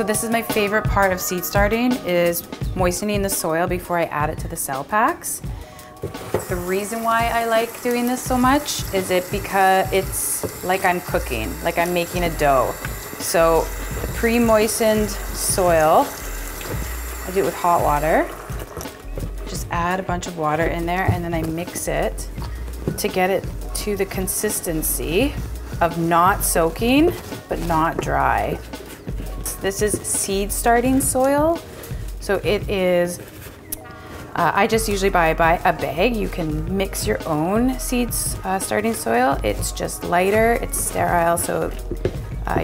So this is my favorite part of seed starting, is moistening the soil before I add it to the cell packs. The reason why I like doing this so much is because it's like I'm cooking, like I'm making a dough. So the pre-moistened soil, I do it with hot water. Just add a bunch of water in there and then I mix it to get it to the consistency of not soaking, but not dry. This is seed starting soil. So it is, I just usually buy a bag. You can mix your own seeds starting soil. It's just lighter, it's sterile, so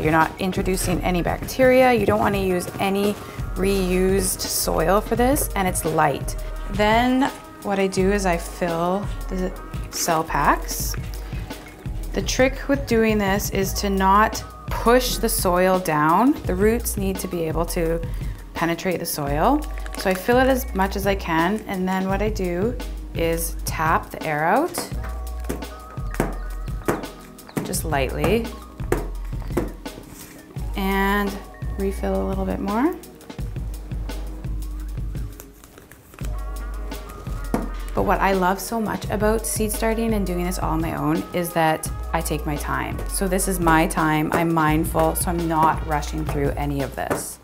you're not introducing any bacteria. You don't want to use any reused soil for this, and it's light. Then what I do is I fill the cell packs. The trick with doing this is to not push the soil down. The roots need to be able to penetrate the soil. So I fill it as much as I can, and then what I do is tap the air out, just lightly, and refill a little bit more. But what I love so much about seed starting and doing this all on my own is that I take my time. So this is my time, I'm mindful, so I'm not rushing through any of this.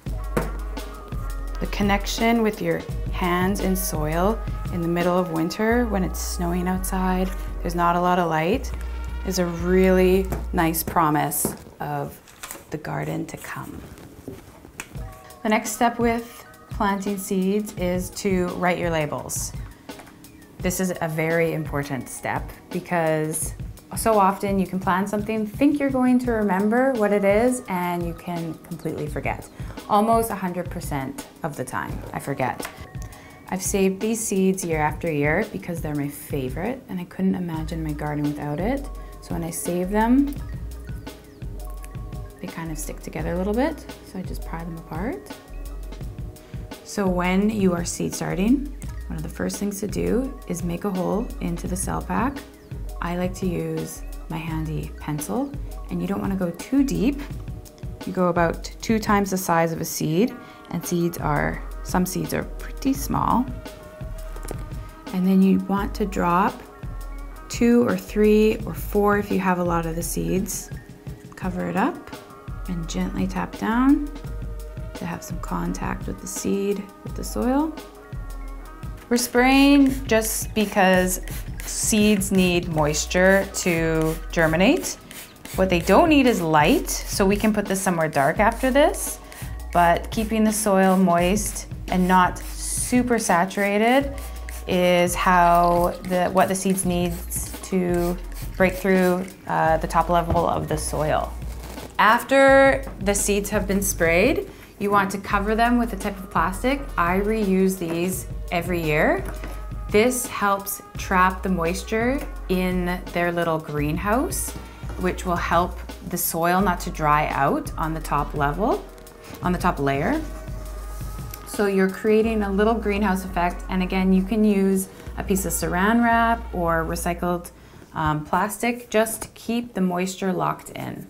The connection with your hands in soil in the middle of winter when it's snowing outside, there's not a lot of light, is a really nice promise of the garden to come. The next step with planting seeds is to write your labels. This is a very important step because so often you can plan something, think you're going to remember what it is, and you can completely forget. Almost 100% of the time, I forget. I've saved these seeds year after year because they're my favorite, and I couldn't imagine my garden without it. So when I save them, they kind of stick together a little bit, so I just pry them apart. So when you are seed starting, one of the first things to do is make a hole into the cell pack. I like to use my handy pencil, and you don't want to go too deep. You go about 2 times the size of a seed, and some seeds are pretty small. And then you want to drop 2 or 3 or 4 if you have a lot of the seeds. Cover it up and gently tap down to have some contact with the seed, with the soil. We're spraying just because seeds need moisture to germinate. What they don't need is light, so we can put this somewhere dark after this, but keeping the soil moist and not super saturated is what the seeds needs to break through the top level of the soil. After the seeds have been sprayed, you want to cover them with a type of plastic. I reuse these every year. This helps trap the moisture in their little greenhouse, which will help the soil not to dry out on the top level, on the top layer. So you're creating a little greenhouse effect, and again, you can use a piece of saran wrap or recycled plastic just to keep the moisture locked in.